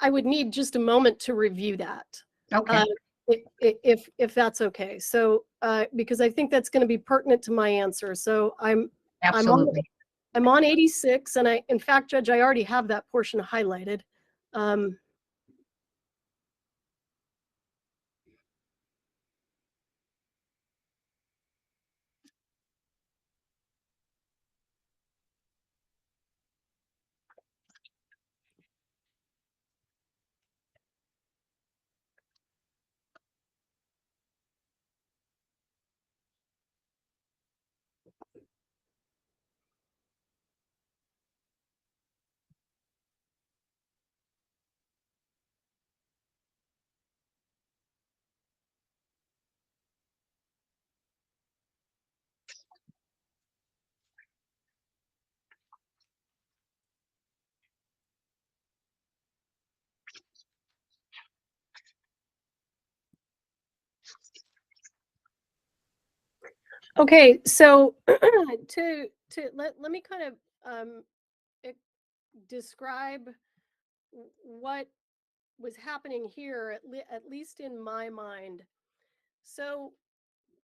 I would need just a moment to review that. Okay. If that's okay. So, because I think that's going to be pertinent to my answer. So I'm Absolutely. on 86, and in fact, Judge, I already have that portion highlighted. Okay, so let me kind of describe what was happening here, at least in my mind. So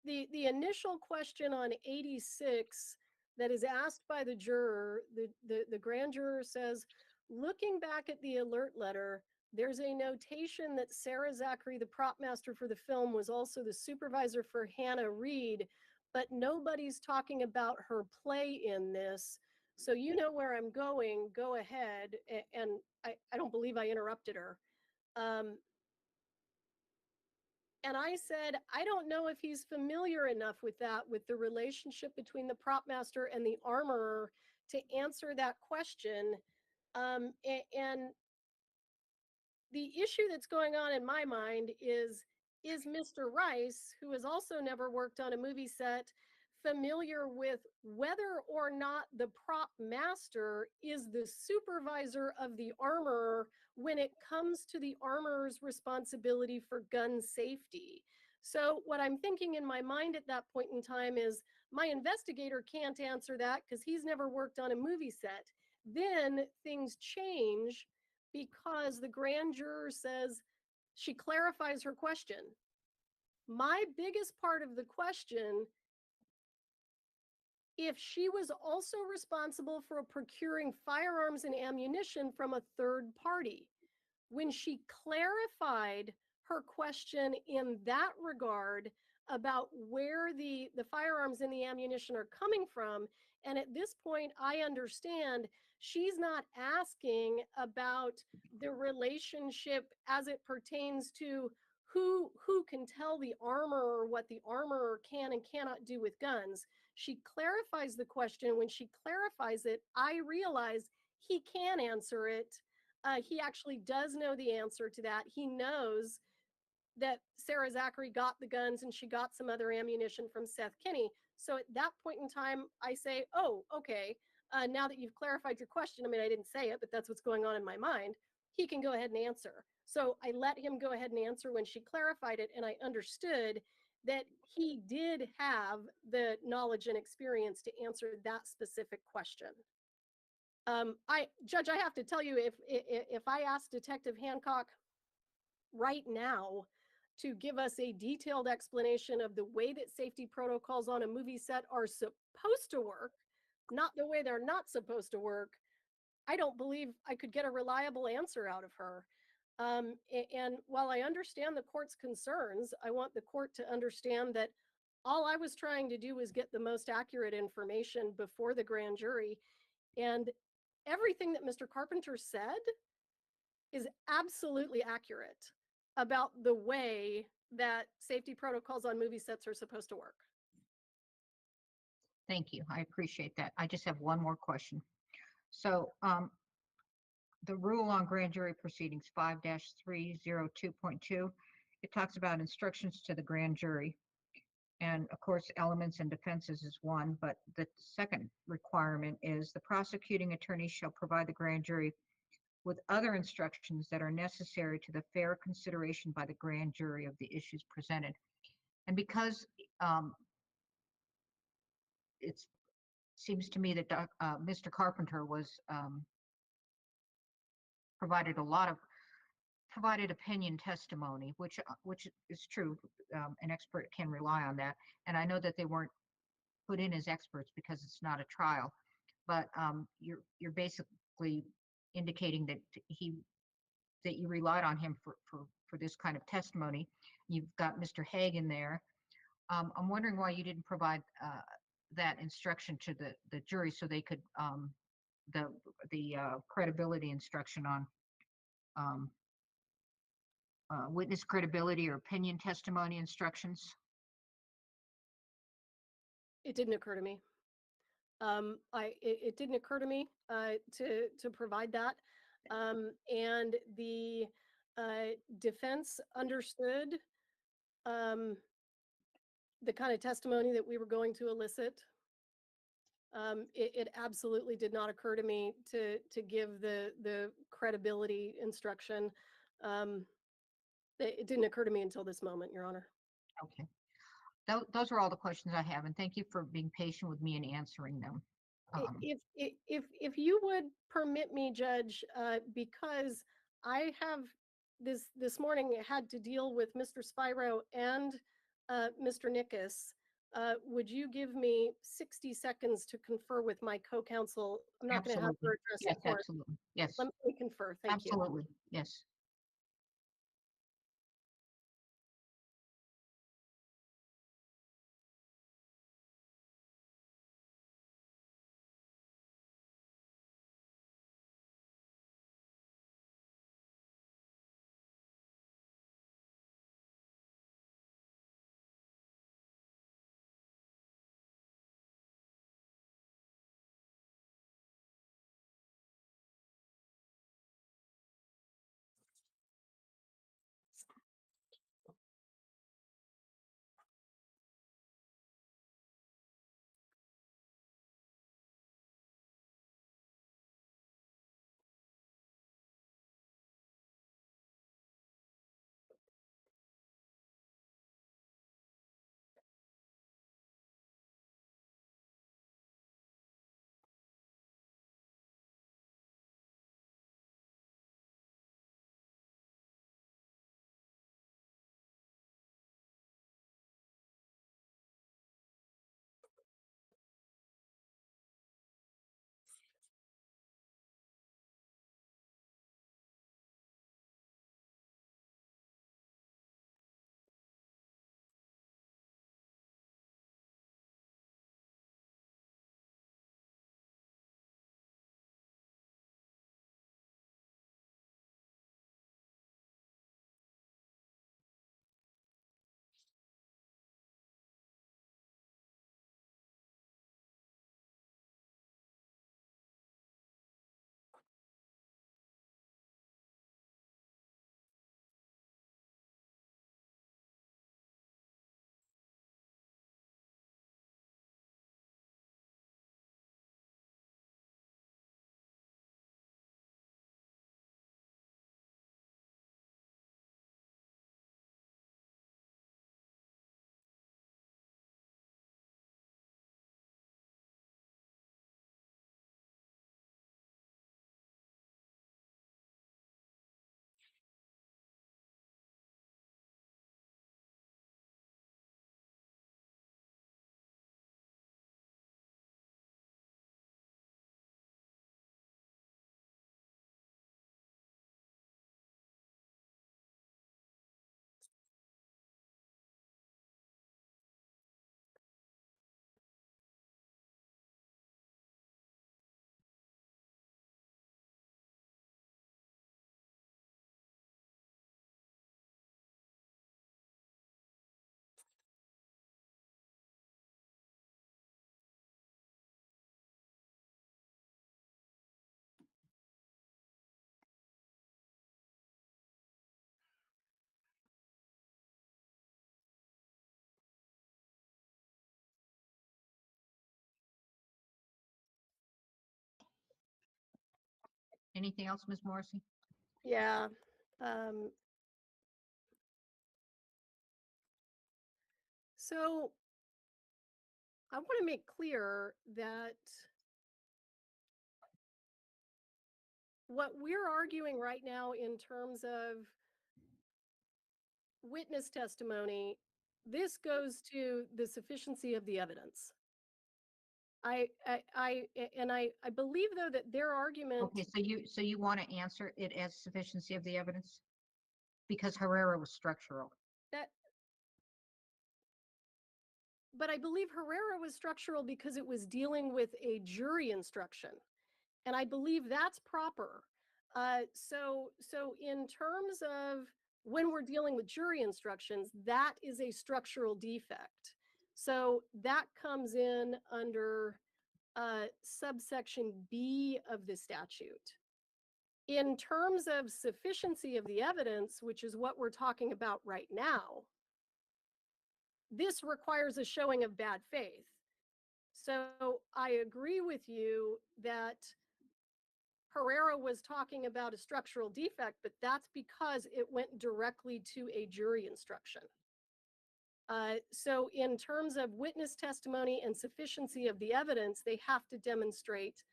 the initial question on 86 that is asked by the juror, the grand juror says, looking back at the alert letter, there's a notation that Sarah Zachary, the prop master for the film, was also the supervisor for Hannah Reed, but nobody's talking about her play in this. So you know where I'm going, go ahead. And I don't believe I interrupted her. And I said, I don't know if he's familiar enough with that, with the relationship between the prop master and the armorer to answer that question. And the issue that's going on in my mind is Mr. Rice, who has also never worked on a movie set, familiar with whether or not the prop master is the supervisor of the armorer when it comes to the armorer's responsibility for gun safety. So what I'm thinking in my mind at that point in time is my investigator can't answer that because he's never worked on a movie set. Then things change because the grand juror says she clarifies her question. My biggest part of the question, if she was also responsible for procuring firearms and ammunition from a third party. When she clarified her question in that regard about where the firearms and the ammunition are coming from, and at this point, I understand she's not asking about the relationship as it pertains to who can tell the armorer what the armorer can and cannot do with guns. She clarifies the question. When she clarifies it, I realize he can answer it. He actually does know the answer to that. He knows that Sarah Zachary got the guns and she got some other ammunition from Seth Kinney. So at that point in time, I say, oh, okay, now that you've clarified your question, I mean, I didn't say it, but that's what's going on in my mind. He can go ahead and answer. So I let him go ahead and answer when she clarified it, and I understood that he did have the knowledge and experience to answer that specific question. Judge, I have to tell you, if I asked Detective Hancock right now to give us a detailed explanation of the way that safety protocols on a movie set are supposed to work, not the way they're not supposed to work, I don't believe I could get a reliable answer out of her. And while I understand the court's concerns, I want the court to understand that all I was trying to do was get the most accurate information before the grand jury. And everything that Mr. Carpenter said is absolutely accurate about the way that safety protocols on movie sets are supposed to work. Thank you. I appreciate that. I just have one more question. So the rule on grand jury proceedings 5-302.2, it talks about instructions to the grand jury. And of course, elements and defenses is one, but the second requirement is the prosecuting attorney shall provide the grand jury with other instructions that are necessary to the fair consideration by the grand jury of the issues presented. And because it seems to me that Mr. Carpenter was provided a lot of provided opinion testimony, which is true. An expert can rely on that. And I know that they weren't put in as experts because it's not a trial, but you're basically indicating that you relied on him for this kind of testimony. You've got Mr. Haig in there. I'm wondering why you didn't provide that instruction to the jury so they could the credibility instruction on um, witness credibility or opinion testimony instructions. It didn't occur to me. It didn't occur to me to provide that. And the defense understood um, the kind of testimony that we were going to elicit. It absolutely did not occur to me to give the credibility instruction. Um, it didn't occur to me until this moment, Your Honor. Okay. Those are all the questions I have, and thank you for being patient with me and answering them. If you would permit me, Judge, because I have this morning had to deal with Mr. Spiro and Mr. Nickus, would you give me 60 seconds to confer with my co-counsel? I'm not going to have her Absolutely. address Yes, the court. absolutely. Yes, Let me confer. Thank you. absolutely. Yes. Anything else, Ms. Morrissey? Yeah. Um, so I want to make clear that what we're arguing right now in terms of witness testimony, this goes to the sufficiency of the evidence. I believe though that their argument Okay, so you want to answer it as sufficiency of the evidence? Because Herrera was structural. that, but I believe Herrera was structural because it was dealing with a jury instruction, and I believe that's proper. So in terms of when we're dealing with jury instructions, that is a structural defect. So that comes in under subsection B of the statute. In terms of sufficiency of the evidence, which is what we're talking about right now, this requires a showing of bad faith. So I agree with you that Herrera was talking about a structural defect, but that's because it went directly to a jury instruction. So in terms of witness testimony and sufficiency of the evidence, they have to demonstrate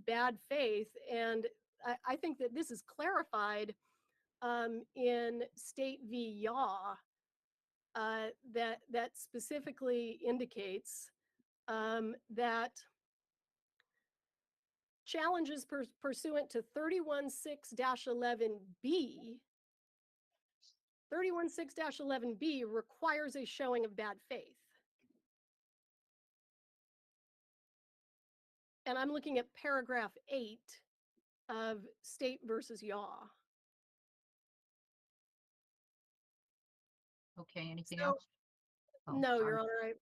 bad faith. And I think that this is clarified in State v. Yaw, that specifically indicates that challenges pursuant to 316-11B 316-11B requires a showing of bad faith. And I'm looking at paragraph 8 of State versus Yaw. Okay, anything So, else? Oh, no, sorry. Your Honor.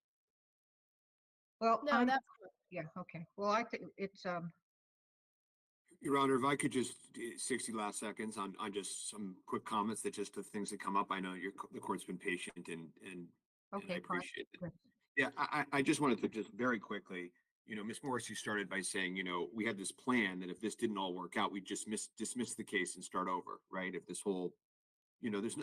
Well, No, that's yeah, okay. Well, I think it's Your Honor, if I could just 60 last seconds on just some quick comments that just the things that come up. I know the court's been patient and I okay. appreciate it. Good. Yeah, I just wanted to just very quickly, Ms. Morris, you started by saying, we had this plan that if this didn't all work out, we'd just dismiss the case and start over, right? If this whole,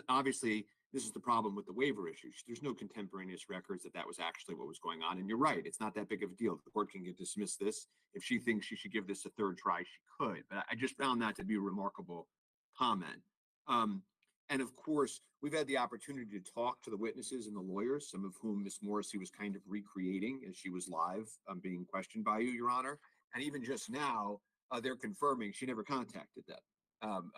obviously this is the problem with the waiver issues. There's no contemporaneous records that was actually what was going on. And you're right, it's not that big of a deal. The court can dismiss this. If she thinks she should give this a third try, she could. But I just found that to be a remarkable comment. And of course, we've had the opportunity to talk to the witnesses and the lawyers, some of whom Ms. Morrissey was kind of recreating as she was live being questioned by you, Your Honor. And even just now, they're confirming she never contacted them.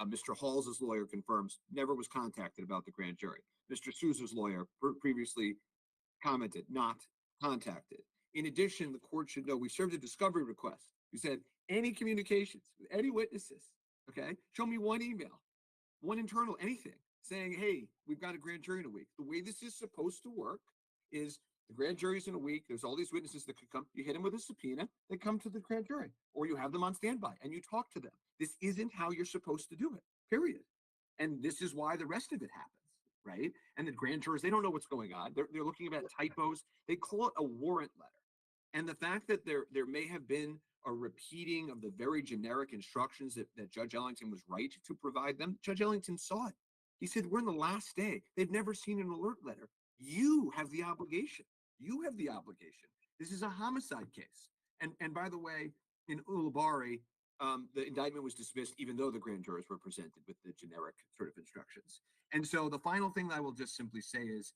Mr. Hall's lawyer confirms never was contacted about the grand jury. Mr. Souza's lawyer previously commented not contacted. In addition, the court should know we served a discovery request. We said any communications with any witnesses, okay? Show me one email, one internal, anything saying, hey, we've got a grand jury in a week. The way this is supposed to work is the grand jury's in a week. There's all these witnesses that could come. You hit them with a subpoena. They come to the grand jury, or you have them on standby and you talk to them. This isn't how you're supposed to do it, period. And this is why the rest of it happens, right? And the grand jurors, they don't know what's going on. They're looking at typos. They call it a warrant letter. And the fact that there may have been a repeating of the very generic instructions that Judge Ellington was right to provide them, Judge Ellington saw it. He said, we're in the last day. They've never seen an alert letter. You have the obligation. You have the obligation. This is a homicide case. And by the way, in Ulibarri, the indictment was dismissed even though the grand jurors were presented with the generic sort of instructions. And so the final thing that I will just simply say is,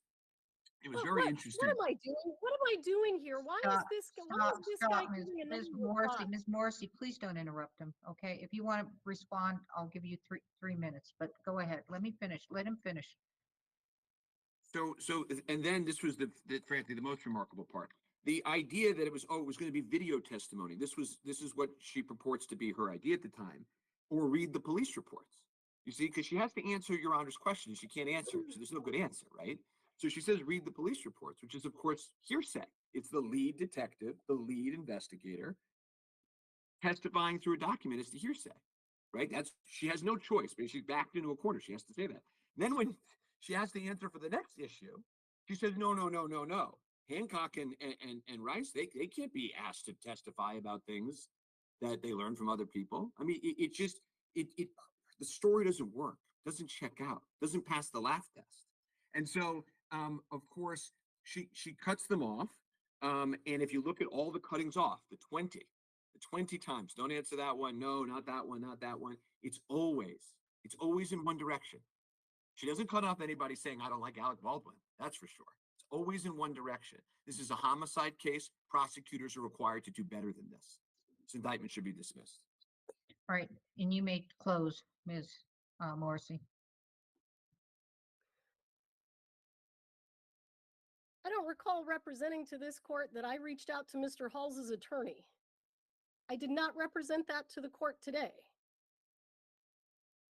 it was very interesting. What am I doing? What am I doing here? Why is this guy giving Ms. Morrissey, Ms. Morrissey, please don't interrupt him, okay? If you want to respond, I'll give you three minutes, but go ahead. Let me finish. Let him finish. So, and then this was frankly, the most remarkable part. The idea that it was going to be video testimony. This is what she purports to be her idea at the time, or read the police reports. You see, because she has to answer Your Honor's question. She can't answer, so there's no good answer, right? So she says, read the police reports, which is, of course, hearsay. It's the lead detective, the lead investigator, testifying through a document as to hearsay, right? She has no choice, but she's backed into a corner. She has to say that. Then when she has to answer for the next issue, she says, no. Hancock and Rice, they can't be asked to testify about things that they learned from other people. I mean, the story doesn't work, doesn't check out, doesn't pass the laugh test. And so, of course, she cuts them off. And if you look at all the cuttings off, the 20 times, don't answer that one. No, not that one, not that one. It's always in one direction. She doesn't cut off anybody saying, I don't like Alec Baldwin. That's for sure. It's always in one direction. This is a homicide case. Prosecutors are required to do better than this. This indictment should be dismissed. All right, and you may close, Ms. Morrissey. I don't recall representing to this court that I reached out to Mr. Hall's attorney. I did not represent that to the court today.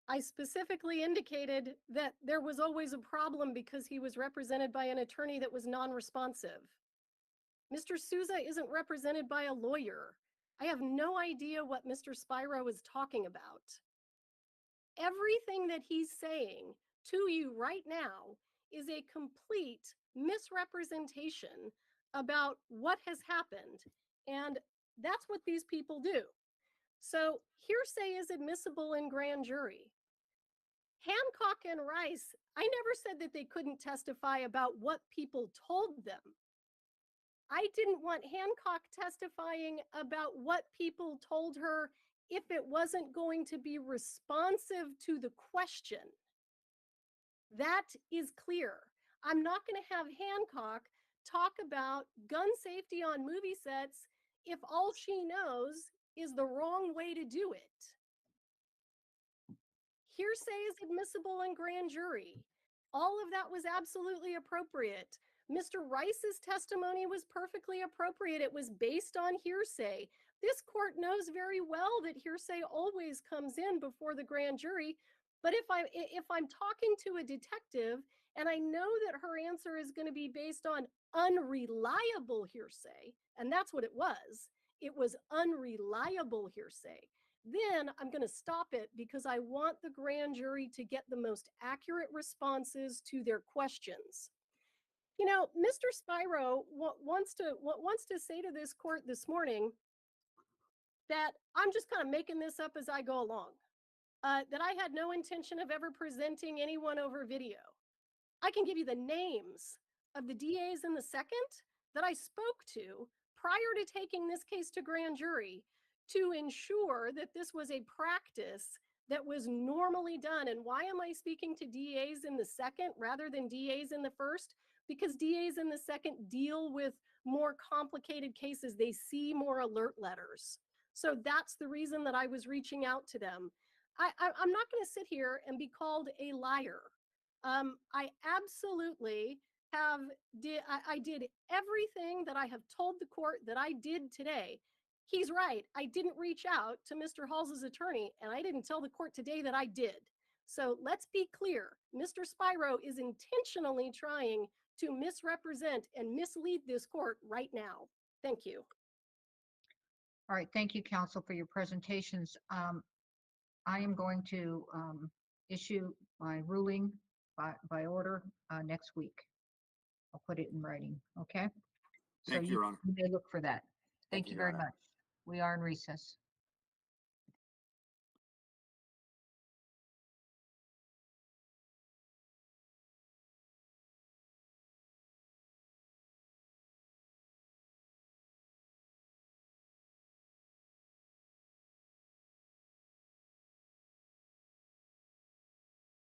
I specifically indicated that there was always a problem because he was represented by an attorney that was non-responsive. Mr. Souza isn't represented by a lawyer. I have no idea what Mr. Spiro is talking about. Everything that he's saying to you right now is a complete misrepresentation about what has happened. And that's what these people do. So hearsay is admissible in grand jury. Hancock and Rice, I never said that they couldn't testify about what people told them. I didn't want Hancock testifying about what people told her if it wasn't going to be responsive to the question. That is clear. I'm not going to have Hancock talk about gun safety on movie sets if all she knows is the wrong way to do it. Hearsay is admissible in grand jury. All of that was absolutely appropriate. Mr. Rice's testimony was perfectly appropriate. It was based on hearsay. This court knows very well that hearsay always comes in before the grand jury. But if I'm talking to a detective and I know that her answer is going to be based on unreliable hearsay, and that's what it was unreliable hearsay, then I'm going to stop it because I want the grand jury to get the most accurate responses to their questions. You know, Mr. Spiro wants to say to this court this morning that I'm just kind of making this up as I go along, that I had no intention of ever presenting anyone over video. I can give you the names of the DAs in the second that I spoke to prior to taking this case to grand jury to ensure that this was a practice that was normally done. And why am I speaking to DAs in the second rather than DAs in the first? Because DAs in the second deal with more complicated cases. They see more alert letters. So that's the reason that I was reaching out to them. I'm not going to sit here and be called a liar. I absolutely I did everything that I have told the court that I did today. He's right. I didn't reach out to Mr. Hall's attorney, and I didn't tell the court today that I did. So let's be clear. Mr. Spiro is intentionally trying to misrepresent and mislead this court right now. Thank you. All right, thank you, counsel, for your presentations. I am going to issue my ruling by order next week. I'll put it in writing, okay? Thank you, Your Honor. You may look for that. Thank you Your very Honor. much. We are in recess.